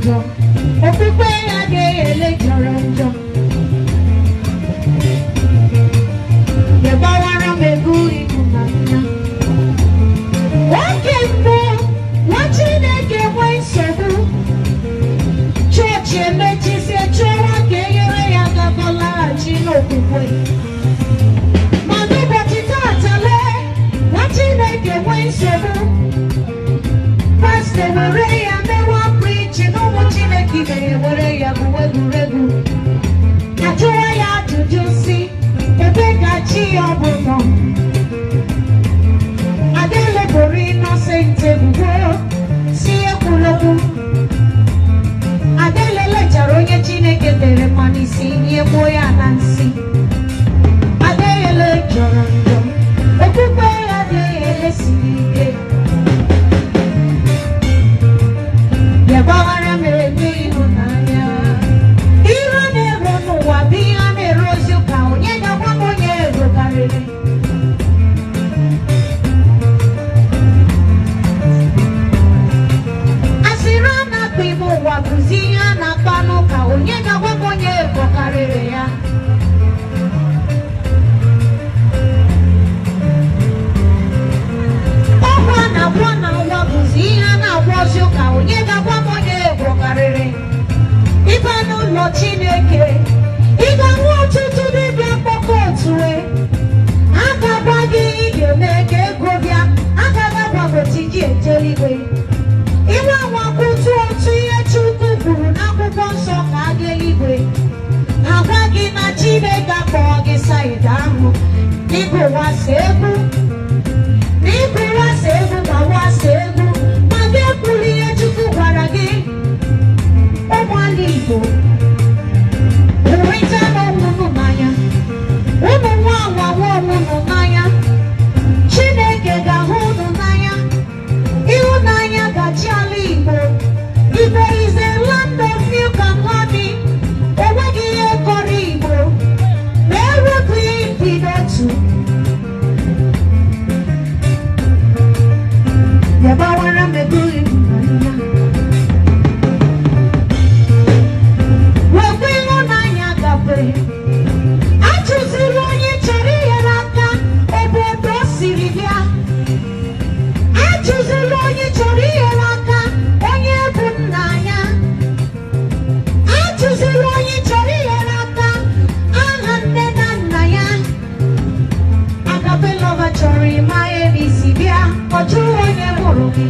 njọ okpukpe ya ga-ele jọrọ njọ ya gbawara m ego ịhụnanya nwoke mbụ nwa Chineke nwee nsogbu chọọchị emechizie chọwa ka enyere ya aka laghachi n'okwukwe ma n'ụbọchị taatale nwa Chineke nwee nsogbu pastọ were ya mewa preaching n'ụmụ Chineke ibe ya were ya bụ egwuregwu ajụwa ya ajụjụ si ebe ka chi ya ọ bụ nọ Adele bụrụ Innocent ebubo si ekwulokwu Adele lechara onye Chineke tere mmanụ isi nye gbuo ya na nsị Adele jọrọ njọ okpukpe ya Adele siri ike ya gbaghara m ego ịhụnanya ihe a na-ero n'ụwa bụ ihe a na-ere ozi ụka onye ga-agwa m onye ego karịrị asịrị a na-akpa ime ụwa bụzi ihe a na-akpa n'ụka onye ga-agwa m onye ego karịrị ya ọgwụ a na-agwọ n'ụwa bụzi ihe a na-agwọ ozi ụka onye ga-agwa m onye ego karịrị ịba n'ụlọ Chineke ị ga-ahụ ọtụtụ dibịa mkpọkọ otue a ga-agwa gị ị ga-eme ka ego bịa a ga-agagwagoti gị ejeligwe inwe anwakwụtụ otu ihe Chukwu kwuru n'akwụkwọ nsọ ka a ga eluigwe agwa gị na Chineke akpọọ gị saịdị ahụ n'ịbụ wasa egwu n'ịbụ wasa egwu ma wasa egwu ma gị ekwuru ihe Chukwu gwara gị ụmụala Igbo hụrịta n'ọnwụnụ n'anya ụmụ nwa anwawa ọnwụnụ n'anya Chineke ga-ahụ unu n'anya ịhụnanya gachi ala Igbo Igbo is a land of milk and honey enweghị ihe kọrọ Igbo ma ewepụ ihe dị n'otu ya gbawara m ego ịhụnanya wekwa ịhụnanya gafere achụziri onye chọrọ inyere aka obodo o siri bịa achụziri onye chọrọ inyere aka onye bụ nna ya achụziri onye chọrọ inyere aka aha nne na nna ya Agapelova chọrọ ịma ebe isi bịa ọ jụrụ onye mụrụ gị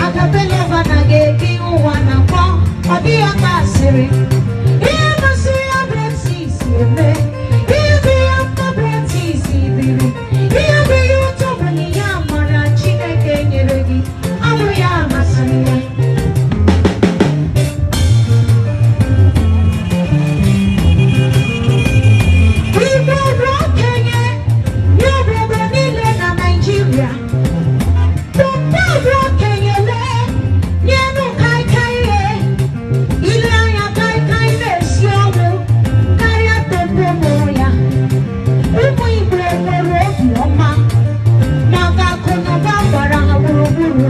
Agapelova na ga-ebi ụwa na mkpọ ọ dịghị aka asịrị ihe masịrị ya bụ etu isi eme ihe bụ ya mma bụ etu isi biri ihe bụ ihe ụtọ bụ na ihe amara Chineke nyere gị abụ ya masịrị ya Igbo bụ okenye nye obodo niile na Naịjirịa Papa bụ okenye lee nye nụ kaikai ile anya kaikai na-esi ọnwụ karịa Papa mụrụ ya ụmụ Igbo nwere obiọma maka akụ na ụba gbara ha gburugburu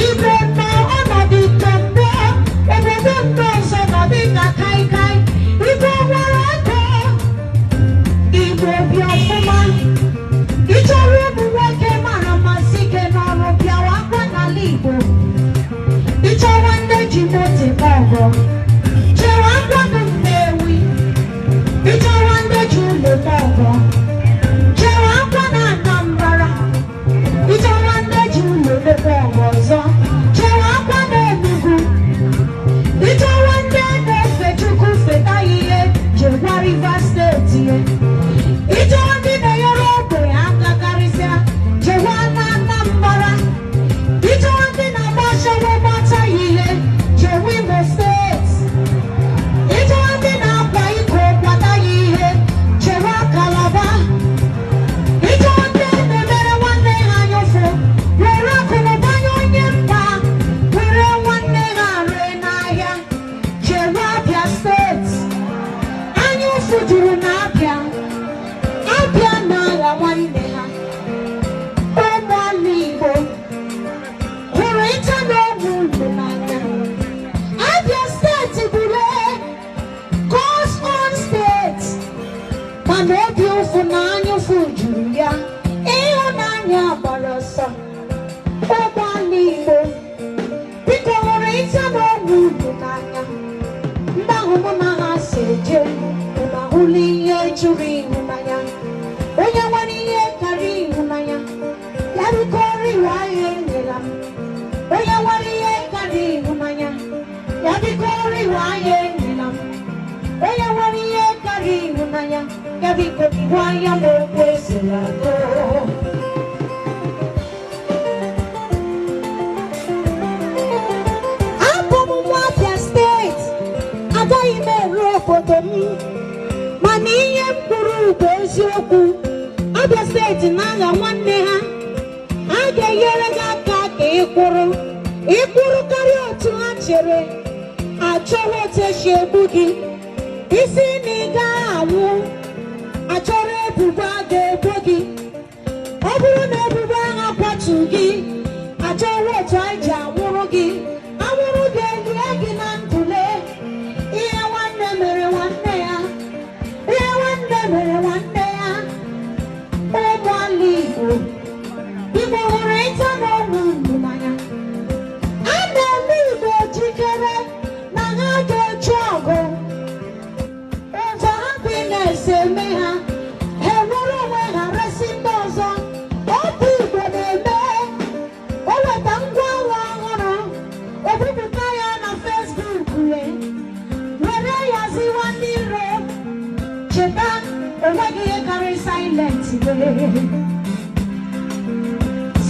Igbo nọ ọnọdụ ite mbụ obodo ndị ọzọ nọ dịka kaikai Igbo nwere ego Igbo bi ọfụma ị chọrọ ụmụ nwoke mara mmasị ike n'ọrụ bịawa akwa n'ala Igbo ị chọrọ ndị ji moto ọgọ chewa akwa bụ Nnewi ị chọrọ ndị ji ụlọ ọgọ chewa akwa na Anambra ị chọrọ ndị ji ụlọ ọgọ ọzọ chewa akwa na Enugu ị chọrọ ndị na-efe Chukwu feta ihe jekwa Rivers steeti ị chọrọ ndị na-enyere ogbenye aka karịsịa jewa na Anambra ị chọrọ ndị na-agbashawa gbata ya ihe jewa Imo steeti ị chọrọ ndị na-akwa iko kwata ya ihe jewa Calabar ị chọrọ ndị na-emere nwanne ha anyụfụ were akụnụba nye onye mba were nwanne ha ree n'ahịa jewa Abia steeti anyụfụ juru na Abia na-agha nwanne ha ụmụala Igbo hụrụ ịta n'ọgwụ unu n'anya ya barasa Obalibo Biko reisa no nanya Mbahu mama seje Mbahuli ye churi nanya Oya wani ye kari nanya Yabi kori waye nilam Oya wani ye kari nanya Yabi kori waye nilam Oya wani ye kari nanya Yabi kori waye mokwe selato Mani Puru Bezioku, Abia State Nanga one day, I get Yeraga Ekuru Kario to Achere, I Chowote Shebugi, Isi Niga, I Chore Buba de Bogi, Obu Nebuba Patugi, I Chowote Aja Wurogi, I will get the Aginan Tule.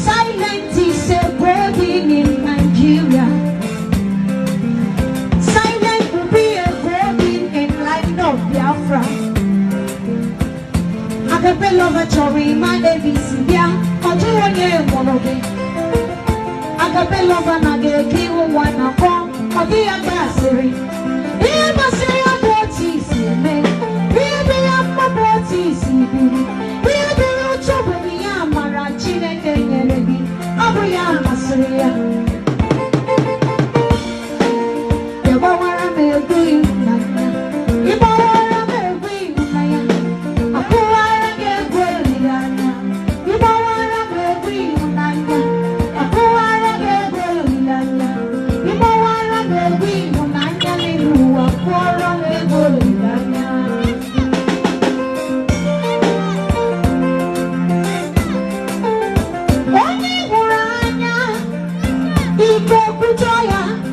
Silent is a burden in Nigeria. Silent will be a burden in life of Biafra. Acapella of a chori, my ABC, yeah, or do a year one of it. Acapella of an agaki, one of them, or the ambassador. Here must say a boaties, man. Here they are my boaties, here they are trouble. Abuya Masria Yabawara Melby Naya Yabawara Melby Naya Akuara Gagoliana Yabawara Melby Naya Akuara Gagoliana Yabawara Melby Naya Lilu Akuara Gagoliana Joya